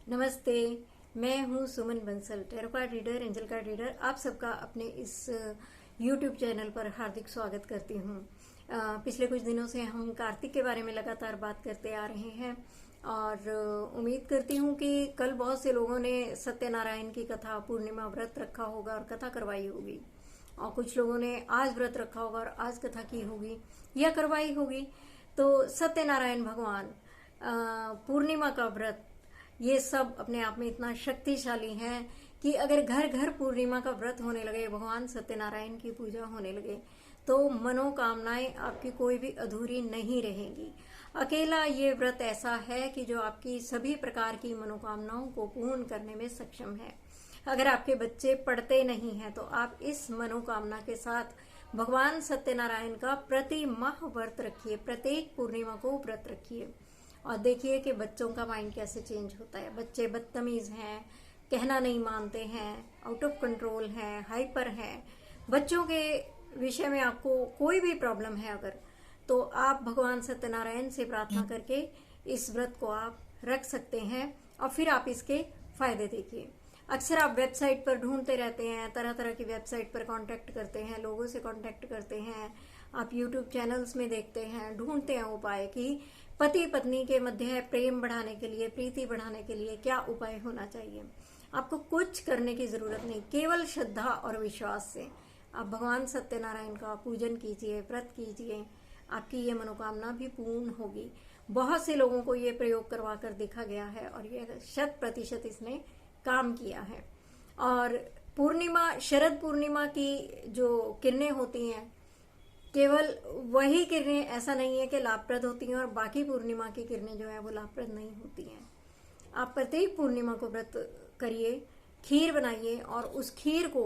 नमस्ते। मैं हूँ Suman Bansal, tarot card reader, angel card reader. आप सबका अपने इस YouTube चैनल पर हार्दिक स्वागत करती हूँ। पिछले कुछ दिनों से हम कार्तिक के बारे में लगातार बात करते आ रहे हैं और उम्मीद करती हूँ कि कल बहुत से लोगों ने सत्यनारायण की कथा, पूर्णिमा व्रत रखा होगा और कथा करवाई होगी, और कुछ लोगों ने आज व्रत रखा होगा और आज कथा की होगी या करवाई होगी। तो सत्यनारायण भगवान, पूर्णिमा का व्रत, ये सब अपने आप में इतना शक्तिशाली हैं कि अगर घर घर पूर्णिमा का व्रत होने लगे, भगवान सत्यनारायण की पूजा होने लगे, तो मनोकामनाएं आपकी कोई भी अधूरी नहीं रहेंगी। अकेला ये व्रत ऐसा है कि जो आपकी सभी प्रकार की मनोकामनाओं को पूर्ण करने में सक्षम है। अगर आपके बच्चे पढ़ते नहीं हैं तो आप इस मनोकामना के साथ भगवान सत्यनारायण का प्रति माह व्रत रखिए, प्रत्येक पूर्णिमा को व्रत रखिए और देखिए कि बच्चों का माइंड कैसे चेंज होता है। बच्चे बदतमीज हैं, कहना नहीं मानते हैं, आउट ऑफ कंट्रोल हैं, हाइपर हैं। बच्चों के विषय में आपको कोई भी प्रॉब्लम है अगर, तो आप भगवान सत्यनारायण से प्रार्थना करके इस व्रत को आप रख सकते हैं और फिर आप इसके फायदे देखिए। अक्सर आप वेबसाइट पर ढूंढते रहते हैं, तरह तरह की वेबसाइट पर कांटेक्ट करते हैं, लोगों से कांटेक्ट करते हैं, आप यूट्यूब चैनल्स में देखते हैं, ढूंढते हैं उपाय कि पति पत्नी के मध्य प्रेम बढ़ाने के लिए, प्रीति बढ़ाने के लिए क्या उपाय होना चाहिए। आपको कुछ करने की जरूरत नहीं, केवल श्रद्धा और विश्वास से आप भगवान सत्यनारायण का पूजन कीजिए, व्रत कीजिए, आपकी ये मनोकामना भी पूर्ण होगी। बहुत से लोगों को ये प्रयोग करवा कर देखा गया है और ये 100% इसने काम किया है। और पूर्णिमा, शरद पूर्णिमा की जो किरणें होती हैं, केवल वही किरणें ऐसा नहीं है कि लाभप्रद होती हैं और बाकी पूर्णिमा की किरणें जो है वो लाभप्रद नहीं होती हैं। आप प्रत्येक पूर्णिमा को व्रत करिए, खीर बनाइए और उस खीर को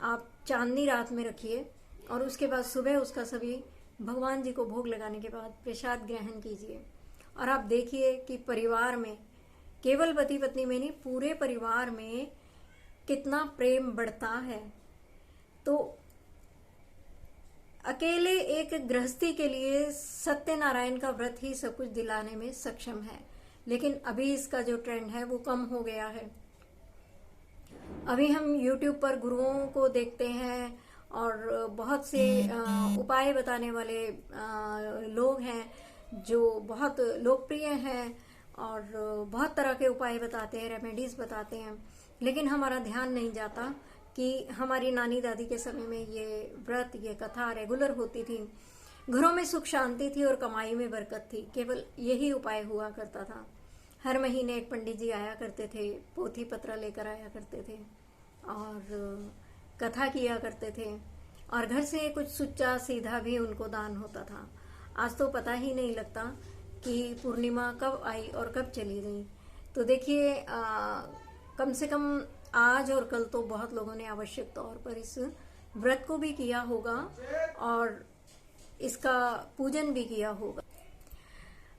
आप चांदनी रात में रखिए और उसके बाद सुबह उसका सभी भगवान जी को भोग लगाने के बाद प्रसाद ग्रहण कीजिए। और आप देखिए कि परिवार में, केवल पति पत्नी में नहीं, पूरे परिवार में कितना प्रेम बढ़ता है। तो अकेले एक गृहस्थी के लिए सत्यनारायण का व्रत ही सब कुछ दिलाने में सक्षम है, लेकिन अभी इसका जो ट्रेंड है वो कम हो गया है। अभी हम YouTube पर गुरुओं को देखते हैं और बहुत से उपाय बताने वाले लोग हैं जो बहुत लोकप्रिय हैं और बहुत तरह के उपाय बताते हैं, रेमेडीज बताते हैं, लेकिन हमारा ध्यान नहीं जाता कि हमारी नानी दादी के समय में ये व्रत, ये कथा रेगुलर होती थी। घरों में सुख शांति थी और कमाई में बरकत थी। केवल यही उपाय हुआ करता था। हर महीने एक पंडित जी आया करते थे, पोथी पत्र लेकर आया करते थे और कथा किया करते थे और घर से कुछ सुच्चा सीधा भी उनको दान होता था। आज तो पता ही नहीं लगता कि पूर्णिमा कब आई और कब चली गई। तो देखिए, कम से कम आज और कल तो बहुत लोगों ने आवश्यक तौर पर इस व्रत को भी किया होगा और इसका पूजन भी किया होगा।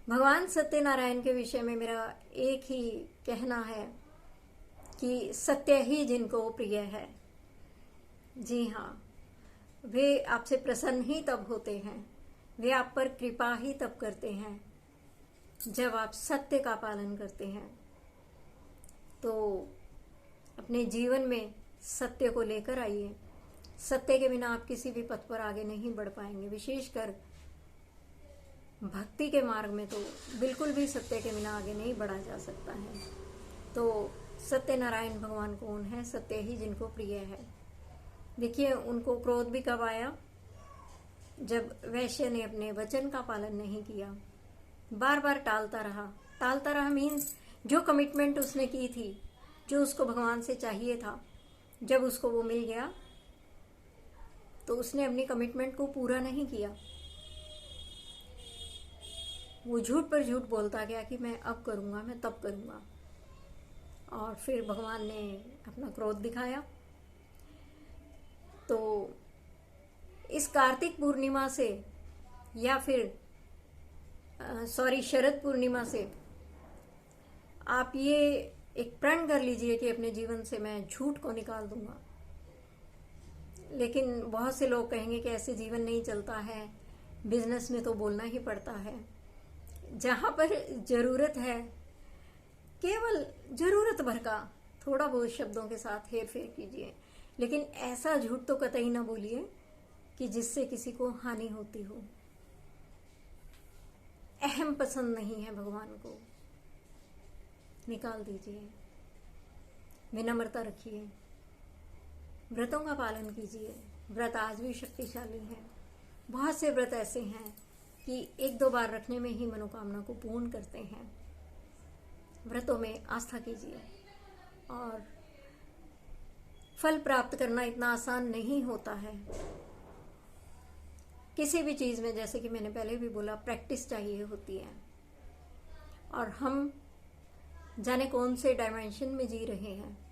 भगवान सत्यनारायण के विषय में मेरा एक ही कहना है कि सत्य ही जिनको प्रिय है। जी हाँ, वे आपसे प्रसन्न ही तब होते हैं, वे आप पर कृपा ही तब करते हैं जब आप सत्य का पालन करते हैं। तो अपने जीवन में सत्य को लेकर आइए। सत्य के बिना आप किसी भी पथ पर आगे नहीं बढ़ पाएंगे। विशेषकर भक्ति के मार्ग में तो बिल्कुल भी सत्य के बिना आगे नहीं बढ़ा जा सकता है। तो सत्यनारायण भगवान कौन है? सत्य ही जिनको प्रिय है। देखिए, उनको क्रोध भी कब आया? जब वैश्य ने अपने वचन का पालन नहीं किया, बार बार टालता रहा मीन्स जो कमिटमेंट उसने की थी, जो उसको भगवान से चाहिए था, जब उसको वो मिल गया तो उसने अपनी कमिटमेंट को पूरा नहीं किया। वो झूठ पर झूठ बोलता गया कि मैं अब करूंगा, मैं तब करूंगा, और फिर भगवान ने अपना क्रोध दिखाया। तो इस कार्तिक पूर्णिमा से या फिर शरद पूर्णिमा से आप ये एक प्रण कर लीजिए कि अपने जीवन से मैं झूठ को निकाल दूंगा। लेकिन बहुत से लोग कहेंगे कि ऐसे जीवन नहीं चलता है, बिजनेस में तो बोलना ही पड़ता है। जहाँ पर जरूरत है केवल जरूरत भर का थोड़ा बहुत शब्दों के साथ हेर फेर कीजिए, लेकिन ऐसा झूठ तो कतई ना बोलिए कि जिससे किसी को हानि होती हो। अहम पसंद नहीं है भगवान को, निकाल दीजिए। विनम्रता रखिए, व्रतों का पालन कीजिए। व्रत आज भी शक्तिशाली है। बहुत से व्रत ऐसे हैं कि एक दो बार रखने में ही मनोकामना को पूर्ण करते हैं। व्रतों में आस्था कीजिए। और फल प्राप्त करना इतना आसान नहीं होता है। किसी भी चीज में, जैसे कि मैंने पहले भी बोला, प्रैक्टिस चाहिए होती है। और हम जाने कौन से डायमेंशन में जी रहे हैं।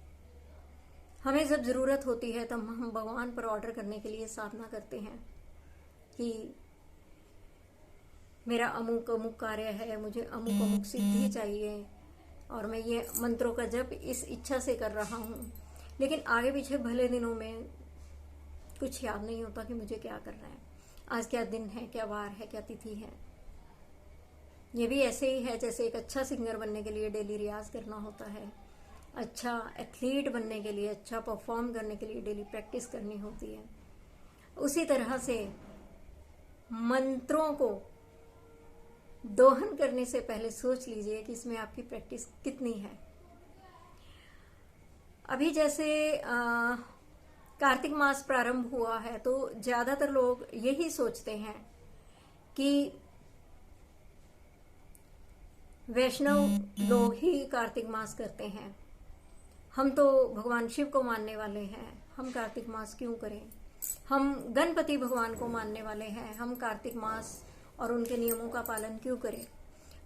हमें जब जरूरत होती है तब हम भगवान पर ऑर्डर करने के लिए साधना करते हैं कि मेरा अमुक अमुक कार्य है, मुझे अमुक अमुक सिद्धि चाहिए और मैं ये मंत्रों का जप इस इच्छा से कर रहा हूँ। लेकिन आगे पीछे भले दिनों में कुछ याद नहीं होता कि मुझे क्या करना है, आज क्या दिन है, क्या वार है, क्या तिथि है। ये भी ऐसे ही है जैसे एक अच्छा सिंगर बनने के लिए डेली रियाज करना होता है, अच्छा एथलीट बनने के लिए, अच्छा परफॉर्म करने के लिए डेली प्रैक्टिस करनी होती है। उसी तरह से मंत्रों को दोहन करने से पहले सोच लीजिए कि इसमें आपकी प्रैक्टिस कितनी है। अभी जैसे कार्तिक मास प्रारंभ हुआ है तो ज्यादातर लोग यही सोचते हैं कि वैष्णव लोग ही कार्तिक मास करते हैं, हम तो भगवान शिव को मानने वाले हैं, हम कार्तिक मास क्यों करें। हम गणपति भगवान को मानने वाले हैं, हम कार्तिक मास और उनके नियमों का पालन क्यों करें।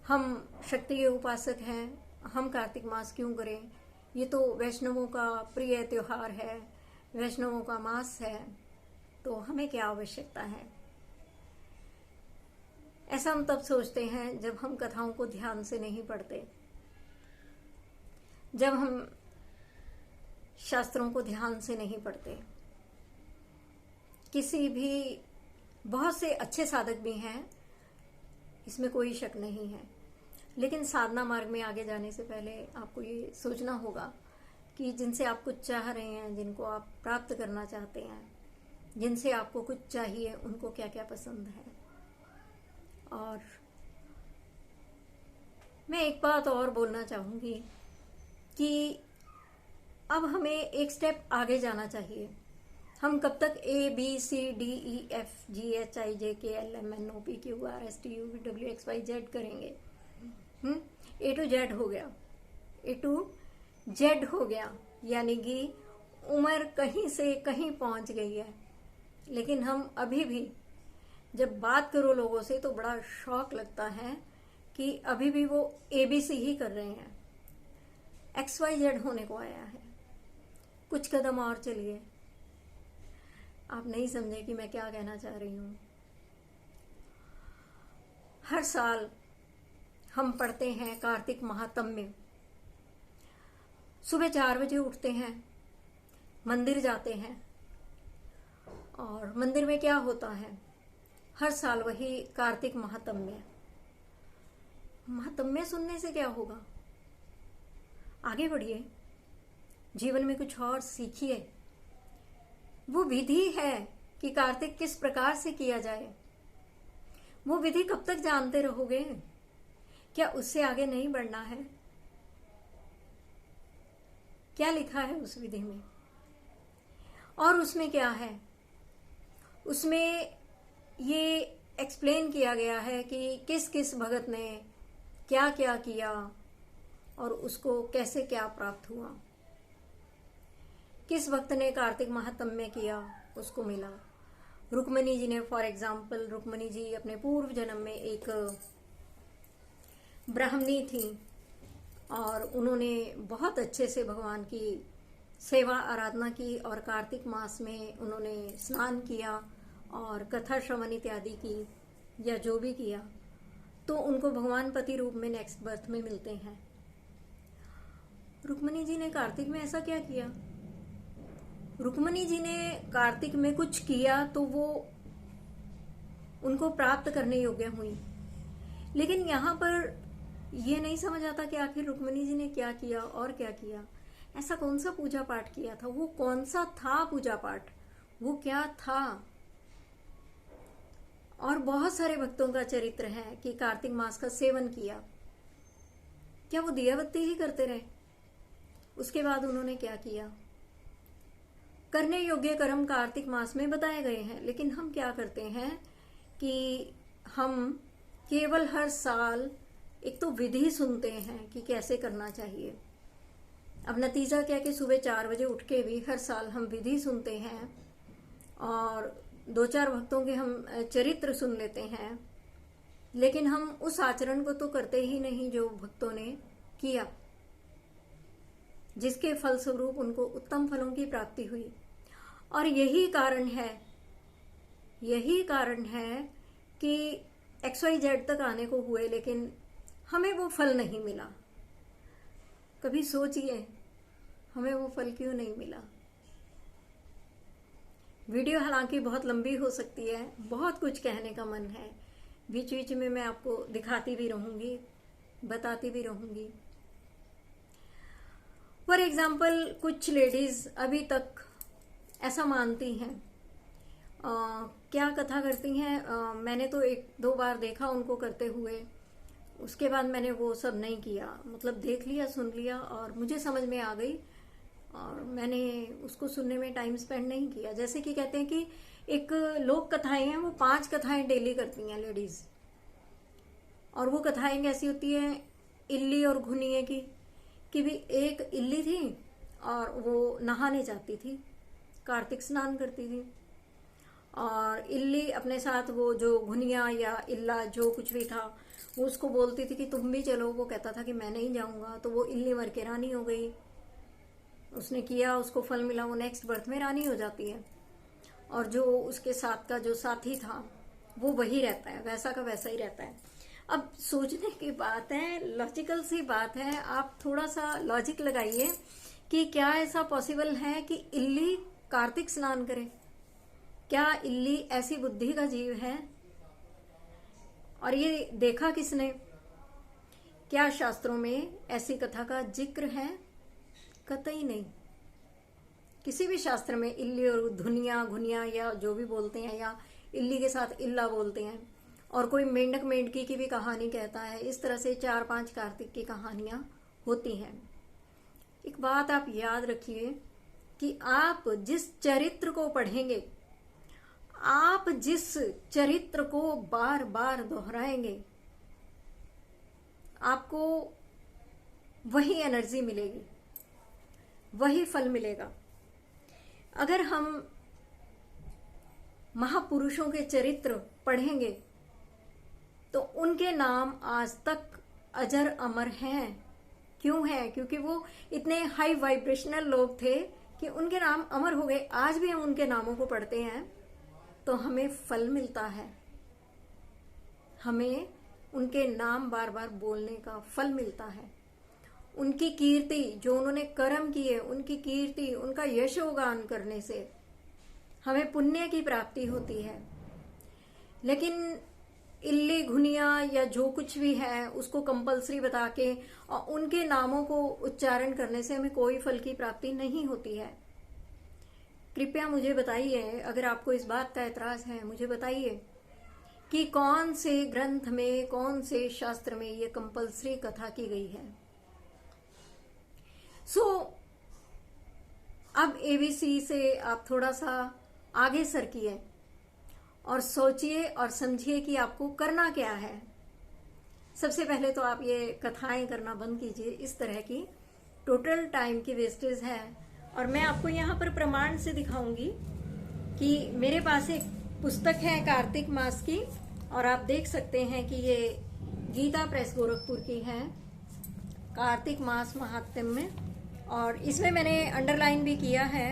हम शक्ति के उपासक हैं, हम कार्तिक मास क्यों करें। ये तो वैष्णवों का प्रिय त्योहार है, वैष्णवों का मास है, तो हमें क्या आवश्यकता है। ऐसा हम तब सोचते हैं जब हम कथाओं को ध्यान से नहीं पढ़ते, जब हम शास्त्रों को ध्यान से नहीं पढ़ते। किसी भी, बहुत से अच्छे साधक भी हैं, इसमें कोई शक नहीं है, लेकिन साधना मार्ग में आगे जाने से पहले आपको ये सोचना होगा कि जिनसे आप कुछ चाह रहे हैं, जिनको आप प्राप्त करना चाहते हैं, जिनसे आपको कुछ चाहिए, उनको क्या क्या पसंद है। और मैं एक बात और बोलना चाहूंगी कि अब हमें एक स्टेप आगे जाना चाहिए। हम कब तक ABCDEFGHIJKLMNOPQRSTUVWXYZ करेंगे। A to Z हो गया, A to Z हो गया, यानी कि उम्र कहीं से कहीं पहुंच गई है। लेकिन हम अभी भी जब बात करो लोगों से तो बड़ा शौक लगता है कि अभी भी वो ABC ही कर रहे हैं। XYZ होने को आया है। कुछ कदम और चलिए। आप नहीं समझे कि मैं क्या कहना चाह रही हूं। हर साल हम पढ़ते हैं कार्तिक महात्म्य। सुबह 4 बजे उठते हैं, मंदिर जाते हैं, और मंदिर में क्या होता है, हर साल वही कार्तिक महात्म्य। महात्म्य सुनने से क्या होगा, आगे बढ़िए, जीवन में कुछ और सीखिए। वो विधि है कि कार्तिक किस प्रकार से किया जाए। वो विधि कब तक जानते रहोगे, क्या उससे आगे नहीं बढ़ना है। क्या लिखा है उस विधि में, और उसमें क्या है, उसमें ये एक्सप्लेन किया गया है कि किस किस भगत ने क्या क्या किया और उसको कैसे क्या प्राप्त हुआ। किस भक्त ने कार्तिक महात्म्य किया, उसको मिला। रुक्मणी जी ने, फॉर एग्जाम्पल, रुक्मणी जी अपने पूर्व जन्म में एक ब्राह्मणी थी और उन्होंने बहुत अच्छे से भगवान की सेवा आराधना की, और कार्तिक मास में उन्होंने स्नान किया और कथा श्रवण इत्यादि की, या जो भी किया, तो उनको भगवान पति रूप में नेक्स्ट बर्थ में मिलते हैं। रुक्मणी जी ने कार्तिक में ऐसा क्या किया। रुक्मणी जी ने कार्तिक में कुछ किया तो वो उनको प्राप्त करने योग्य हुई। लेकिन यहाँ पर ये नहीं समझ आता कि आखिर रुक्मिणी जी ने क्या किया और क्या किया। ऐसा कौन सा पूजा पाठ किया था, वो कौन सा था पूजा पाठ, वो क्या था। और बहुत सारे भक्तों का चरित्र है कि कार्तिक मास का सेवन किया, क्या वो दियाबत्ती ही करते रहे? उसके बाद उन्होंने क्या किया? करने योग्य कर्म कार्तिक मास में बताए गए हैं, लेकिन हम क्या करते हैं कि हम केवल हर साल एक तो विधि सुनते हैं कि कैसे करना चाहिए। अब नतीजा क्या कि सुबह 4 बजे उठ के भी हर साल हम विधि सुनते हैं और 2-4 भक्तों के हम चरित्र सुन लेते हैं, लेकिन हम उस आचरण को तो करते ही नहीं जो भक्तों ने किया, जिसके फलस्वरूप उनको उत्तम फलों की प्राप्ति हुई। और यही कारण है कि XYZ तक आने को हुए, लेकिन हमें वो फल नहीं मिला। कभी सोचिए हमें वो फल क्यों नहीं मिला। वीडियो हालांकि बहुत लंबी हो सकती है, बहुत कुछ कहने का मन है, बीच बीच में मैं आपको दिखाती भी रहूंगी, बताती भी रहूंगी। फॉर एग्जाम्पल, कुछ लेडीज अभी तक ऐसा मानती हैं, क्या कथा करती हैं, मैंने तो 1-2 बार देखा उनको करते हुए, उसके बाद मैंने वो सब नहीं किया। मतलब देख लिया, सुन लिया और मुझे समझ में आ गई और मैंने उसको सुनने में टाइम स्पेंड नहीं किया। जैसे कि कहते हैं कि एक लोक कथाएं हैं, वो 5 कथाएं डेली करती हैं लेडीज, और वो कथाएं कैसी होती हैं, इल्ली और घुनिए की। कि भी एक इल्ली थी और वो नहाने जाती थी, कार्तिक स्नान करती थी, और इल्ली अपने साथ वो जो घुनिया या इल्ला जो कुछ भी था वो उसको बोलती थी कि तुम भी चलो। वो कहता था कि मैं नहीं जाऊंगा, तो वो इल्ली मर के रानी हो गई। उसने किया, उसको फल मिला, वो नेक्स्ट बर्थ में रानी हो जाती है। और जो उसके साथ का जो साथी था वो वही रहता है, वैसा का वैसा ही रहता है। अब सोचने की बात है, लॉजिकल सी बात है, आप थोड़ा सा लॉजिक लगाइए कि क्या ऐसा पॉसिबल है कि इल्ली कार्तिक स्नान करे? क्या इल्ली ऐसी बुद्धि का जीव है? और ये देखा किसने? क्या शास्त्रों में ऐसी कथा का जिक्र है? कतई नहीं। किसी भी शास्त्र में इल्ली और धुनिया घुनिया या जो भी बोलते हैं, या इल्ली के साथ इल्ला बोलते हैं, और कोई मेंढक मेंढकी की भी कहानी कहता है, इस तरह से 4-5 कार्तिक की कहानियां होती हैं। एक बात आप याद रखिए कि आप जिस चरित्र को पढ़ेंगे, आप जिस चरित्र को बार बार दोहराएंगे, आपको वही एनर्जी मिलेगी, वही फल मिलेगा। अगर हम महापुरुषों के चरित्र पढ़ेंगे तो उनके नाम आज तक अजर अमर हैं। क्यों है? क्योंकि वो इतने हाई वाइब्रेशनल लोग थे कि उनके नाम अमर हो गए। आज भी हम उनके नामों को पढ़ते हैं तो हमें फल मिलता है, हमें उनके नाम बार बार बोलने का फल मिलता है। उनकी कीर्ति, जो उन्होंने कर्म किए, उनकी कीर्ति, उनका यशोगान करने से हमें पुण्य की प्राप्ति होती है। लेकिन इल्ली घुनिया या जो कुछ भी है उसको कंपलसरी बता के और उनके नामों को उच्चारण करने से हमें कोई फल की प्राप्ति नहीं होती है। कृपया मुझे बताइए, अगर आपको इस बात का एतराज है, मुझे बताइए कि कौन से ग्रंथ में, कौन से शास्त्र में ये कंपलसरी कथा की गई है। अब ABC से आप थोड़ा सा आगे सरकिए और सोचिए और समझिए कि आपको करना क्या है। सबसे पहले तो आप ये कथाएं करना बंद कीजिए, इस तरह की टोटल टाइम की वेस्टेज है। और मैं आपको यहाँ पर प्रमाण से दिखाऊंगी कि मेरे पास एक पुस्तक है कार्तिक मास की, और आप देख सकते हैं कि ये गीता प्रेस गोरखपुर की है, कार्तिक मास महात्म्य में, और इसमें मैंने अंडरलाइन भी किया है।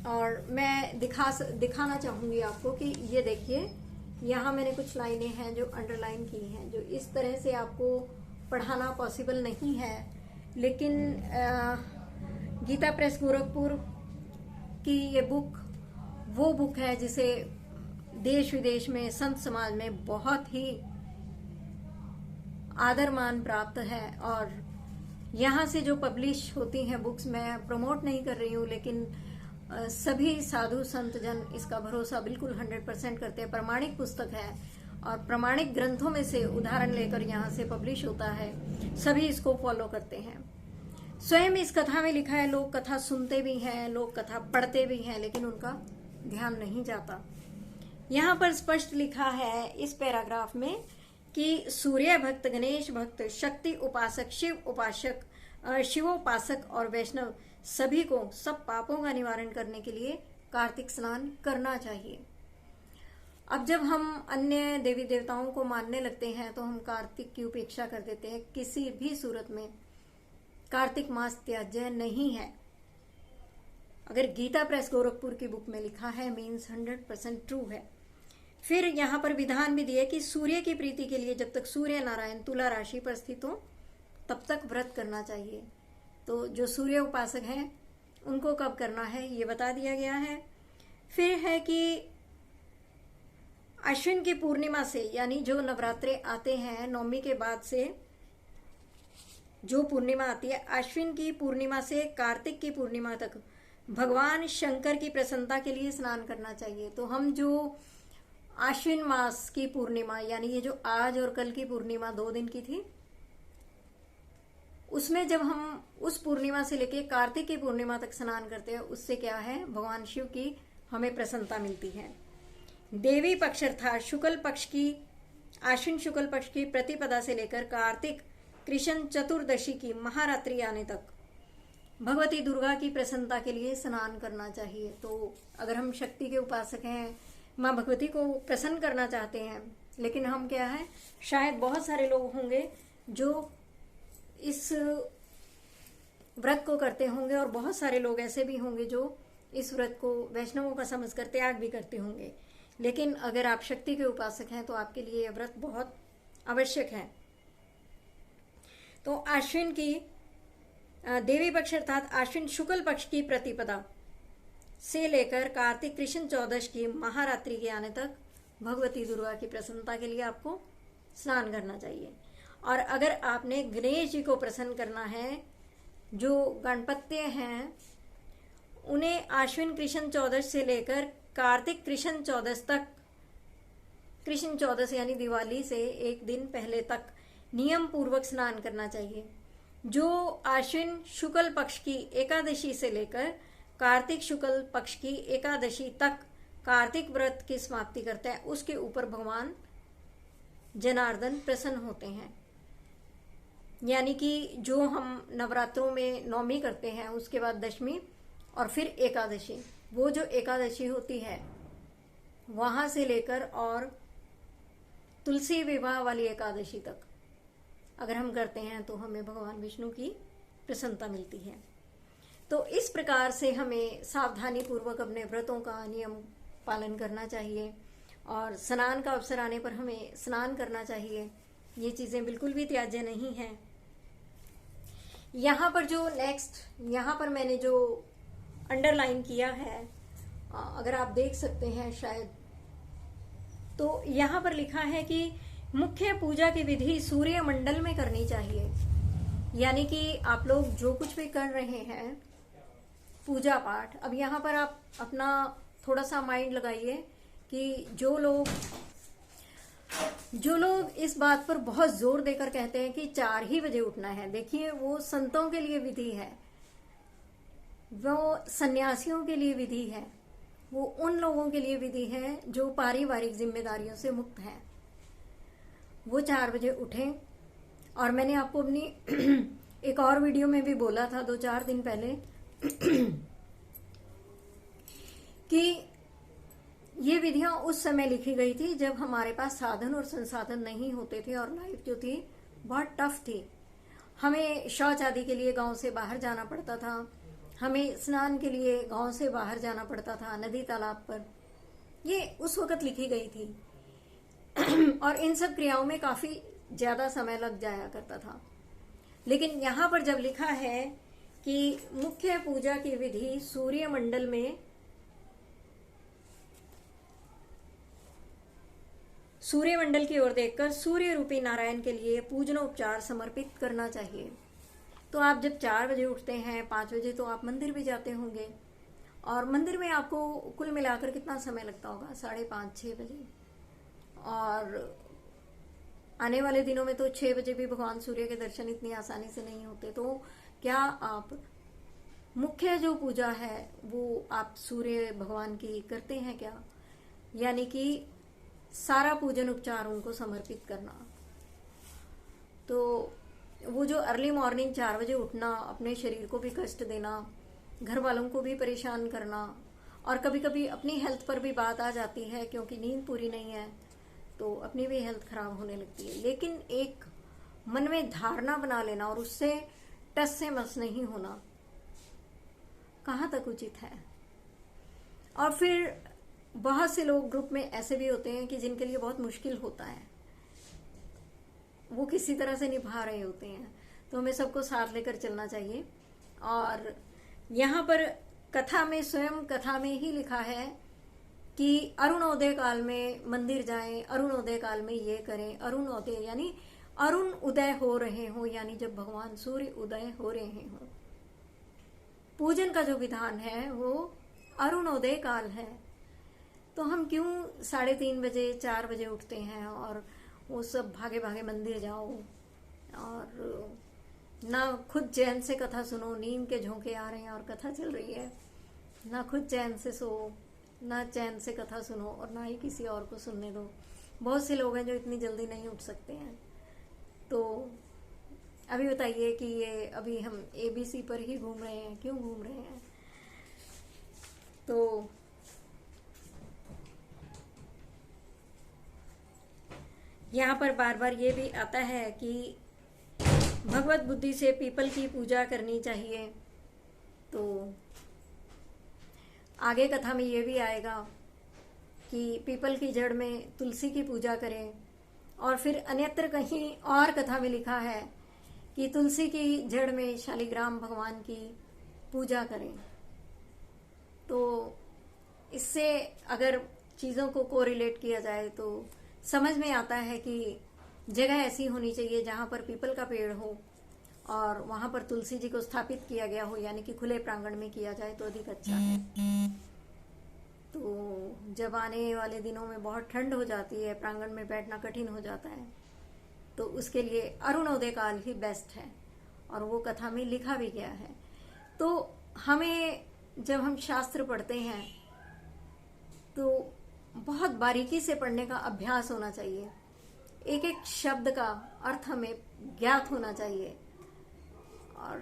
और मैं दिखाना चाहूंगी आपको कि ये देखिए, यहाँ मैंने कुछ लाइनें हैं जो अंडरलाइन की हैं, जो इस तरह से आपको पढ़ाना पॉसिबल नहीं है। लेकिन गीता प्रेस गोरखपुर की ये बुक वो बुक है जिसे देश विदेश में संत समाज में बहुत ही आदर मान प्राप्त है। और यहाँ से जो पब्लिश होती हैं बुक्स, मैं प्रमोट नहीं कर रही हूँ, लेकिन सभी साधु संत जन इसका भरोसा बिल्कुल 100% करते हैं। प्रमाणिक पुस्तक है और प्रमाणिक ग्रंथों में से उदाहरण लेकर यहाँ से पब्लिश होता है, सभी इसको फॉलो करते हैं। स्वयं इस कथा में लिखा है, लोग कथा सुनते भी हैं, लोग कथा पढ़ते भी हैं, लेकिन उनका ध्यान नहीं जाता। यहाँ पर स्पष्ट लिखा है इस पैराग्राफ में कि सूर्य भक्त, गणेश भक्त, शक्ति उपासक, शिवोपासक और वैष्णव सभी को सब पापों का निवारण करने के लिए कार्तिक स्नान करना चाहिए। अब जब हम अन्य देवी देवताओं को मानने लगते हैं तो हम कार्तिक की उपेक्षा कर देते हैं। किसी भी सूरत में कार्तिक मास त्याज्य नहीं है। अगर गीता प्रेस गोरखपुर की बुक में लिखा है मीन्स 100% ट्रू है। फिर यहाँ पर विधान भी दिया कि सूर्य की प्रीति के लिए जब तक सूर्य नारायण तुला राशि पर स्थित हो तब तक व्रत करना चाहिए। तो जो सूर्य उपासक हैं उनको कब करना है ये बता दिया गया है। फिर है कि अश्विन की पूर्णिमा से, यानी जो नवरात्रे आते हैं नवमी के बाद से जो पूर्णिमा आती है, अश्विन की पूर्णिमा से कार्तिक की पूर्णिमा तक भगवान शंकर की प्रसन्नता के लिए स्नान करना चाहिए। तो हम जो आश्विन मास की पूर्णिमा, यानी ये जो आज और कल की पूर्णिमा 2 दिन की थी, उसमें जब हम उस पूर्णिमा से लेके कार्तिक की पूर्णिमा तक स्नान करते हैं, उससे क्या है, भगवान शिव की हमें प्रसन्नता मिलती है। देवी पक्ष अर्थात शुक्ल पक्ष की, आश्विन शुक्ल पक्ष की प्रतिपदा से लेकर कार्तिक कृष्ण चतुर्दशी की महारात्रि आने तक भगवती दुर्गा की प्रसन्नता के लिए स्नान करना चाहिए। तो अगर हम शक्ति के उपासक हैं, माँ भगवती को प्रसन्न करना चाहते हैं, लेकिन हम क्या है, शायद बहुत सारे लोग होंगे जो इस व्रत को करते होंगे और बहुत सारे लोग ऐसे भी होंगे जो इस व्रत को वैष्णवों का समझकर त्याग भी करते होंगे। लेकिन अगर आप शक्ति के उपासक हैं तो आपके लिए यह व्रत बहुत आवश्यक है। तो आश्विन की देवी पक्ष अर्थात आश्विन शुक्ल पक्ष की प्रतिपदा से लेकर कार्तिक कृष्ण चौदश की महारात्रि के आने तक भगवती दुर्गा की प्रसन्नता के लिए आपको स्नान करना चाहिए। और अगर आपने गणेश जी को प्रसन्न करना है, जो गणपत्य हैं, उन्हें आश्विन कृष्ण चौदश से लेकर कार्तिक कृष्ण चौदश तक, कृष्ण चौदश यानी दिवाली से एक दिन पहले तक नियम पूर्वक स्नान करना चाहिए। जो आश्विन शुक्ल पक्ष की एकादशी से लेकर कार्तिक शुक्ल पक्ष की एकादशी तक कार्तिक व्रत की समाप्ति करते हैं, उसके ऊपर भगवान जनार्दन प्रसन्न होते हैं। यानी कि जो हम नवरात्रों में नवमी करते हैं, उसके बाद दशमी और फिर एकादशी, वो जो एकादशी होती है वहां से लेकर और तुलसी विवाह वाली एकादशी तक अगर हम करते हैं तो हमें भगवान विष्णु की प्रसन्नता मिलती है। तो इस प्रकार से हमें सावधानी पूर्वक अपने व्रतों का नियम पालन करना चाहिए और स्नान का अवसर आने पर हमें स्नान करना चाहिए। ये चीज़ें बिल्कुल भी त्याज्य नहीं हैं। यहाँ पर जो नेक्स्ट, यहाँ पर मैंने जो अंडरलाइन किया है, अगर आप देख सकते हैं शायद, तो यहाँ पर लिखा है कि मुख्य पूजा की विधि सूर्य मंडल में करनी चाहिए। यानी कि आप लोग जो कुछ भी कर रहे हैं पूजा पाठ, अब यहाँ पर आप अपना थोड़ा सा माइंड लगाइए कि जो लोग इस बात पर बहुत जोर देकर कहते हैं कि 4 ही बजे उठना है, देखिए वो संतों के लिए विधि है, वो सन्यासियों के लिए विधि है, वो उन लोगों के लिए विधि है जो पारिवारिक जिम्मेदारियों से मुक्त हैं। वो 4 बजे उठें। और मैंने आपको अपनी एक और वीडियो में भी बोला था 2-4 दिन पहले कि ये विधियां उस समय लिखी गई थी जब हमारे पास साधन और संसाधन नहीं होते थे और लाइफ जो थी बहुत टफ थी। हमें शौच आदि के लिए गांव से बाहर जाना पड़ता था, हमें स्नान के लिए गांव से बाहर जाना पड़ता था नदी तालाब पर। ये उस वक्त लिखी गई थी और इन सब क्रियाओं में काफी ज्यादा समय लग जाया करता था। लेकिन यहाँ पर जब लिखा है कि मुख्य पूजा की विधि सूर्य मंडल में, सूर्यमंडल की ओर देखकर सूर्य रूपी नारायण के लिए पूजनोपचार समर्पित करना चाहिए। तो आप जब 4 बजे उठते हैं, 5 बजे तो आप मंदिर भी जाते होंगे, और मंदिर में आपको कुल मिलाकर कितना समय लगता होगा? 5:30-6 बजे। और आने वाले दिनों में तो 6 बजे भी भगवान सूर्य के दर्शन इतनी आसानी से नहीं होते। तो क्या आप मुख्य जो पूजा है वो आप सूर्य भगवान की करते हैं क्या? यानी कि सारा पूजन उपचार उनको समर्पित करना। तो वो जो अर्ली मॉर्निंग 4 बजे उठना, अपने शरीर को भी कष्ट देना, घर वालों को भी परेशान करना, और कभी कभी अपनी हेल्थ पर भी बात आ जाती है क्योंकि नींद पूरी नहीं है तो अपनी भी हेल्थ खराब होने लगती है। लेकिन एक मन में धारणा बना लेना और उससे टस से मस नहीं होना कहाँ तक उचित है। और फिर बहुत से लोग ग्रुप में ऐसे भी होते हैं कि जिनके लिए बहुत मुश्किल होता है, वो किसी तरह से निभा रहे होते हैं, तो हमें सबको साथ लेकर चलना चाहिए। और यहाँ पर कथा में, स्वयं कथा में ही लिखा है कि अरुणोदय काल में मंदिर जाएं, अरुणोदय काल में ये करें। अरुणोदय यानी अरुण उदय हो रहे हो, यानी जब भगवान सूर्य उदय हो रहे हो। पूजन का जो विधान है वो अरुणोदय काल है। तो हम क्यों 3:30 बजे 4 बजे उठते हैं और वो सब भागे भागे मंदिर जाओ, और ना खुद चैन से कथा सुनो, नींद के झोंके आ रहे हैं और कथा चल रही है, ना खुद चैन से सो, ना चैन से कथा सुनो, और ना ही किसी और को सुनने दो। बहुत से लोग हैं जो इतनी जल्दी नहीं उठ सकते हैं। तो अभी बताइए कि ये अभी हम ABC पर ही घूम रहे हैं, क्यों घूम रहे हैं? तो यहाँ पर बार बार ये भी आता है कि भगवत बुद्धि से पीपल की पूजा करनी चाहिए। तो आगे कथा में ये भी आएगा कि पीपल की जड़ में तुलसी की पूजा करें। और फिर अन्यत्र कहीं और कथा में लिखा है कि तुलसी की जड़ में शालिग्राम भगवान की पूजा करें। तो इससे अगर चीज़ों को कोरिलेट किया जाए तो समझ में आता है कि जगह ऐसी होनी चाहिए जहाँ पर पीपल का पेड़ हो और वहाँ पर तुलसी जी को स्थापित किया गया हो, यानी कि खुले प्रांगण में किया जाए तो अधिक अच्छा है। तो जब आने वाले दिनों में बहुत ठंड हो जाती है, प्रांगण में बैठना कठिन हो जाता है, तो उसके लिए अरुणोदय काल ही बेस्ट है, और वो कथा में लिखा भी गया है। तो हमें जब हम शास्त्र पढ़ते हैं तो बहुत बारीकी से पढ़ने का अभ्यास होना चाहिए। एक एक शब्द का अर्थ हमें ज्ञात होना चाहिए। और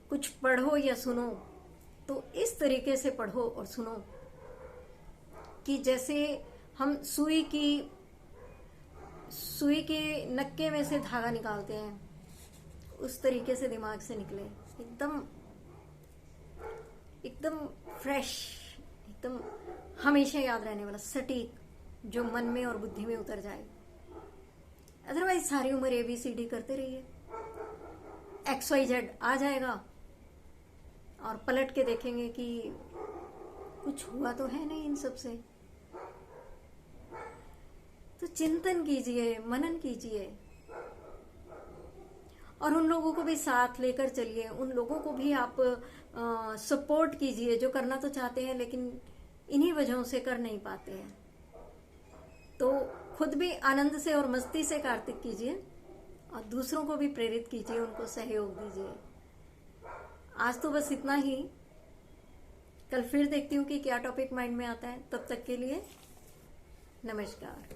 कुछ पढ़ो या सुनो तो इस तरीके से पढ़ो और सुनो कि जैसे हम सुई के नक्के में से धागा निकालते हैं, उस तरीके से दिमाग से निकले, एकदम फ्रेश, एकदम हमेशा याद रहने वाला, सटीक, जो मन में और बुद्धि में उतर जाए। अदरवाइज सारी उम्र ABCD करते रहिए, XYZ आ जाएगा और पलट के देखेंगे कि कुछ हुआ तो है नहीं इन सब से। तो चिंतन कीजिए, मनन कीजिए, और उन लोगों को भी साथ लेकर चलिए, उन लोगों को भी आप सपोर्ट कीजिए जो करना तो चाहते हैं लेकिन इन्हीं वजहों से कर नहीं पाते हैं। तो खुद भी आनंद से और मस्ती से कार्तिक कीजिए और दूसरों को भी प्रेरित कीजिए, उनको सहयोग दीजिए। आज तो बस इतना ही। कल फिर देखती हूँ कि क्या टॉपिक माइंड में आता है। तब तक के लिए नमस्कार।